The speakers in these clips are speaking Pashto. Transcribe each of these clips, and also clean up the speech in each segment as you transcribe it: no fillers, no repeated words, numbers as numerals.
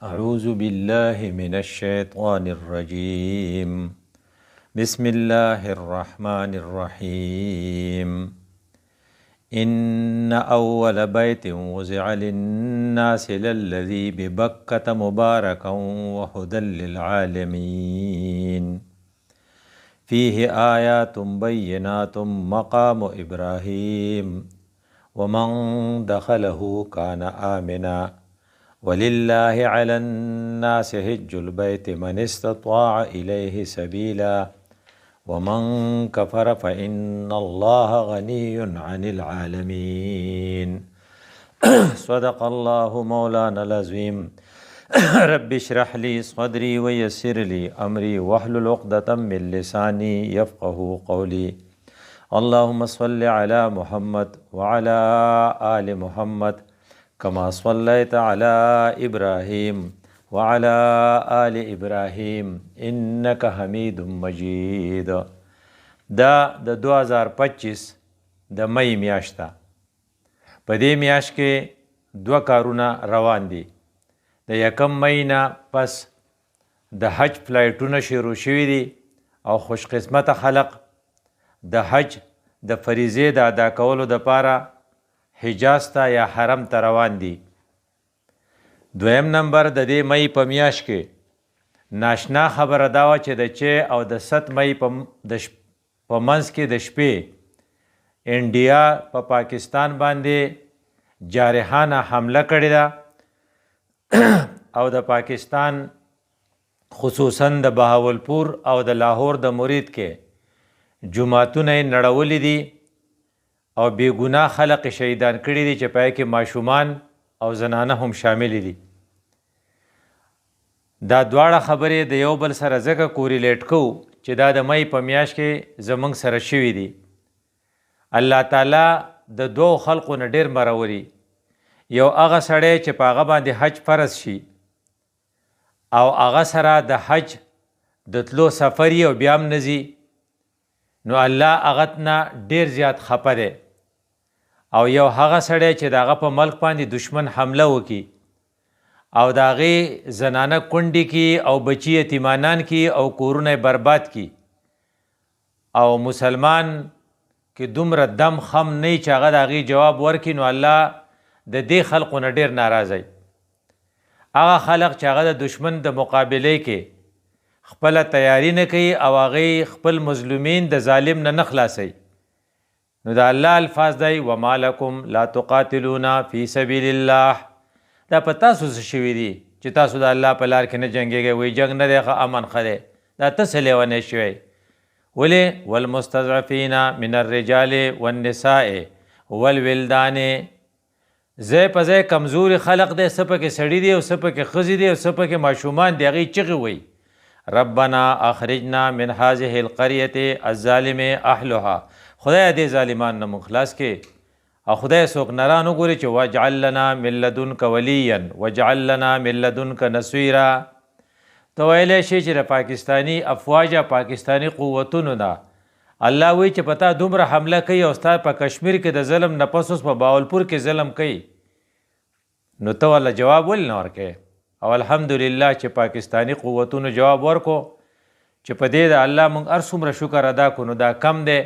اعوذ باللہ من الشیطان الرجیم بسم اللہ الرحمن الرحیم ان اول بیت وضع للناس للذی ببکۃ مبارکا وہدی للعالمین فیہ آیات بینات مقام ابراہیم ومن دخلہ کان آمنا وَلِلَّهِ عَلَى النَّاسِ حِجُّ الْبَيْتِ مَنِ اسْتَطَاعَ إِلَيْهِ سَبِيلًا وَمَنْ كَفَرَ فَإِنَّ اللَّهَ غَنِيٌّ عَنِ الْعَالَمِينَ صدق اللہ مولانا العظیم رب اشرح لی صدری ویسر لی امری واحلل عقدۃ من لسانی یفقہوا قولی اللہم صل علی محمد وعلی آل محمد کما صلیت علی ابراہیم وعلی آل ابراہیم انک حمید مجید۔ دا 2025 د مئی میاشت ده. په دې میاشت کې دوه کارونه روان دي. د 1 مئی نه پس د حج فلایټونه شروع شوي دي او خوش قسمته خلق د حج د فریضې د ادا کولو دپاره حجاز ته یا حرم ته روان دي. دویم نمبر د دې مئی په میاشت کې ناشنا خبره دا وه چې د 6 او د 7 مئی په منځ کې د شپې انډیا په پاکستان باندې جارحانه حمله کړې ده او د پاکستان خصوصا د بهاولپور او د لاهور د مرید کې جماعتونه یې نړولي دي او بے گناه خلق شهیدان کړي دي چې پای کې ماشومان او زنانه هم شامل دي. دا دواړه خبرې د یو بل سره ځکه کوریلیټ کوو چې دا د مئی په میاشت کې زموږ سره شوي دي. الله تعالی د دوو خلقو نه ډېر مروري. یو هغه سړی چې په هغه باندې حج فرض شي او هغه سره د حج د تلو سفر او بیا هم نه ځي، نو الله هغه نه ډېر زیات خفه دی. او یو هغه سړی چې د هغه په ملک باندې دشمن حمله وکړي او د هغې زنانه کونډې کي او بچي یتیمانان کي او کورونه برباد کي او مسلمان کې دومره دم خم نه چې هغه د هغې جواب ورکړي، نو الله د دې خلقو نه ډېر ناراضی. هغه خلق چې هغه د دشمن د مقابلې کې خپله تیاری نه کوي او هغې خپل مظلومین د ظالم نه خلاصوي، نو دا الله الفاظ دی وما لکم لا تقاتلون فی سبیل الله. دا په تاسو څه شوي دي چې تاسو د الله په لار کې نه جنګېږئ؟ وایي جنګ نه دی ښه امن ښه دی. دا ته څه لیونی شوی؟ ولې والمستضعفین من الرجال والنساء والولدان، ځای په ځای کمزوري خلق دی، څه پکې سړي دي او څه پکې ښځې دي او څه پکې ماشومان دي، هغې چغې وایي ربنا اخرجنا من هذه القرية الظالم اهلها. خدای دې ظالمان نه مونږ خلاص کې او خدای څوک نران وګوري چې واجعل لنا من لدنک ولیا واجعل لنا من لدنک نصیرا. ته ویلی شي چې د پاکستاني افواج پاکستاني قوتونو نه الله وایي چې په تا دومره حمله کوي او ستا په کشمیر کې د ظلم نه پس اوس په باولپور کې ظلم کوي، نو ته ورله جواب ولې نه ورکوې؟ او الحمدلله چې پاکستانی قوتونو جواب ورکو چې په دې د الله موږ هر څومره شکر ادا کړو نو دا کم دی.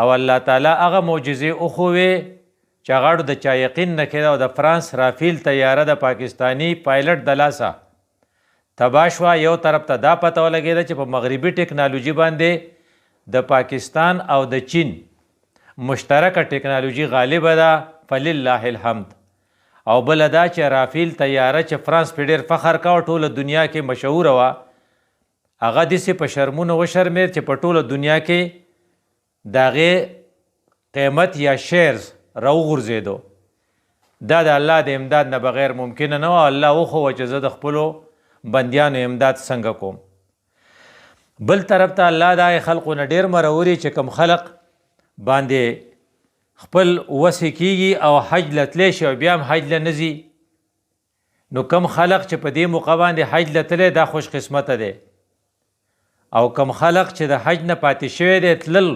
او الله تعالی هغه معجزې وښوې چې هغه د چا یقین نه کېده او د فرانس رافیل طیاره د پاکستانی پایلټ د لاسه تباه شوه. یو طرف ته دا پته ولګېده چې په مغربي ټکنالوژي باندې د پاکستان او د چین مشترکه ټکنالوژي غالبه ده فلله الحمد. او بل دا چې رافیل طیاره چې فرانس په ډېر فخر کاوه ټوله دنیا کې مشهوره وه، هغه داسې په شرمونو وشرمېد چې په ټوله دنیا کې د هغې قیمت یا شیرز راوغورځېدو. دا د الله د امداد نه بغیر ممکنه نه وه. الله وښوه چې زه د خپلو بندیانو امداد څنګه کوم. بل طرف ته الله د هغې خلقو نه ډېر مروري چې کوم خلق باندې خپل وسې کېږي او حج له تلی شي او بیا هم حج له نه ځي، نو کم خلق چې په دې موقع باندې حج له تلی دا خوش قسمته دی. او کم خلق چې د حج نه پاتې شوی دی تلل،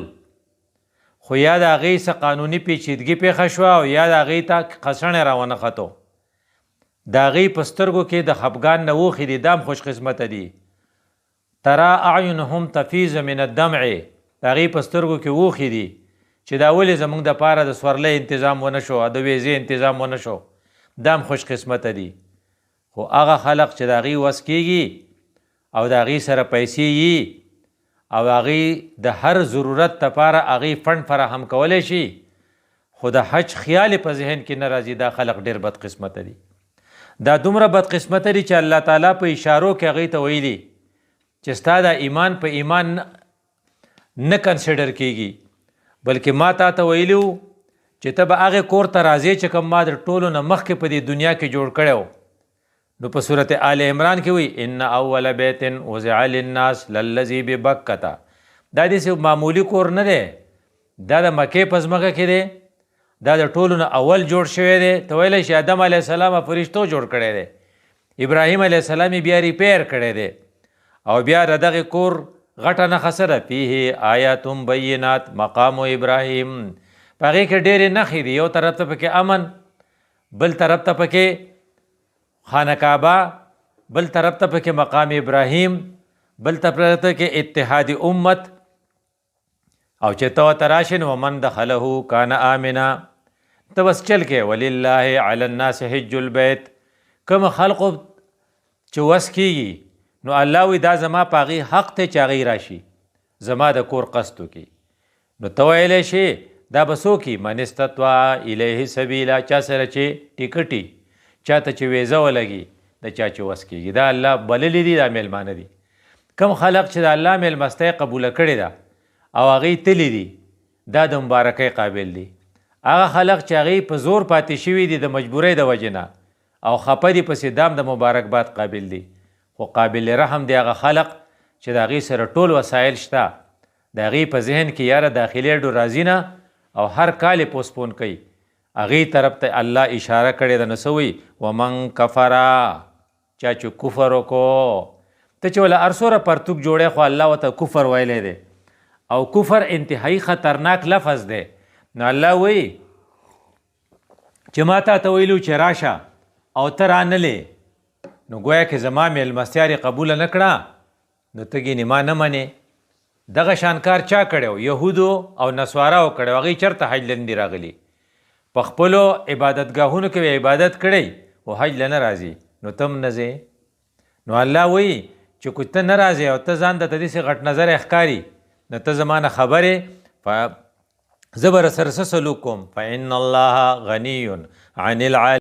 خو یا د هغې څه قانوني پیچیدګي پېښه شوه او یا د هغې ته قسڼې راونه ختو. د هغې په سترګو کې د خفګان نه اوښې دي، دا هم خوش قسمته دي. ترا اعینهم تفیض من الدمع، د هغې په سترګو کې اوښې دي چې دا ولې زموږ دپاره د سورلۍ انتظام ونه شو او د ویزې انتظام ونه شو، دا هم خوش قسمته دي. خو هغه خلق چې د هغې وس کېږي او د هغې سره پیسې یي او هغې د هر ضرورت دپاره هغې فنډ فراهم کولی شي، خو د حج خیال په ذهن کې نه راځي، دا خلق ډېر بد قسمته دي. دا دومره بد قسمته دي چې الله تعالی په اشارو کې هغې ته ویلي چې ستا دا ایمان په ایمان نه کنسیډر کېږي، بلکې ما تا ته ویلي وو چې ته به هغې کور ته راځې چې کوم ما د ټولو نه مخکې په دې دنیا کې جوړ کړی و. نو په صورت آل عمران کې وی ان اول بیت وضع للناس للذي ببکة، دا داسې معمولی کور نه دی، دا د مکې په ځمکه کې دی، دا د ټولو نه اول جوړ شوی دی. ته ویلی شي آدم علیه السلام فرشتو جوړ کړی دی، ابراهیم علیه السلام بیا ریپیر کړی دی، او بیا د دغې کور غټه نښه څه ده؟ فیه آیات بینات مقام ابراهیم، په هغې کې ډېرې نښې دي. یو طرف ته پکې امن، بل طرف ته پکې خانه کعبه، بل طرف ته پکې مقام ابراهیم، بل طرف ته کې اتحاد امت. او چې ته ورته راشې نو ومن دخله کان آمنا، ته بس چل کې ولله علی الناس حج البیت، کوم خلقو چې وس کېږي نو الله وی دا زما په هغې حق دی چې هغې راشي زما د کور قصد وکړي. نو ته ویلی شي دا به څوک وي؟ من استطاع الیه سبیلا، چا سره چې ټیکټي، چاته چې ویزه ولګي، د چا چې وس کېږي. دا الله بللی دي، دا میلمانه دي. کم خلق چې د الله میلمستۍ قبوله کړې ده او هغې تللی دي، دا د مبارکۍ قابل دي. هغه خلق چې هغې په زور پاتې شوي دي د مجبورۍ د وجې نه او خفه دي پسې، دام د مبارکباد قابل دي. خو قابل رحم دی هغه خلق چې د هغې سره ټول وسایل شته، د هغې په ذهن کې یاره داخلي اډو راځي نه او هر کال یې پوسپون کوي، هغې طرف ته الله اشاره کړې ده. نو څه وایي؟ ومن کفرا، چا چې کفر وکړو. ته چې وله هر څومره پرتوک جوړی خو الله ورته کفر ویلی دی، او کفر انتهایی خطرناک لفظ دی. نو الله وایي چې ما تا ته ویلو چې راشه او ته رانلې، نو گویا که زما میلمستیا یې قبوله نه کړه نو ته ګینې ما نه منې. دغه شان کار چا کړی؟ یهودو او نصواراو کړی، هغوی چېرته حج له نه دي راغلي، په خپلو عبادتګاهونو کې عبادت کړی او حج له نه راځي، نو ته هم نه ځې. نو الله وایي چې که ته نه راځې او ته ځان ته داسې غټ نظر ښکاري، نو ته زما نه خبرې زه به رسره څه سلوک کوم؟ فإن الله غني عن العالمين.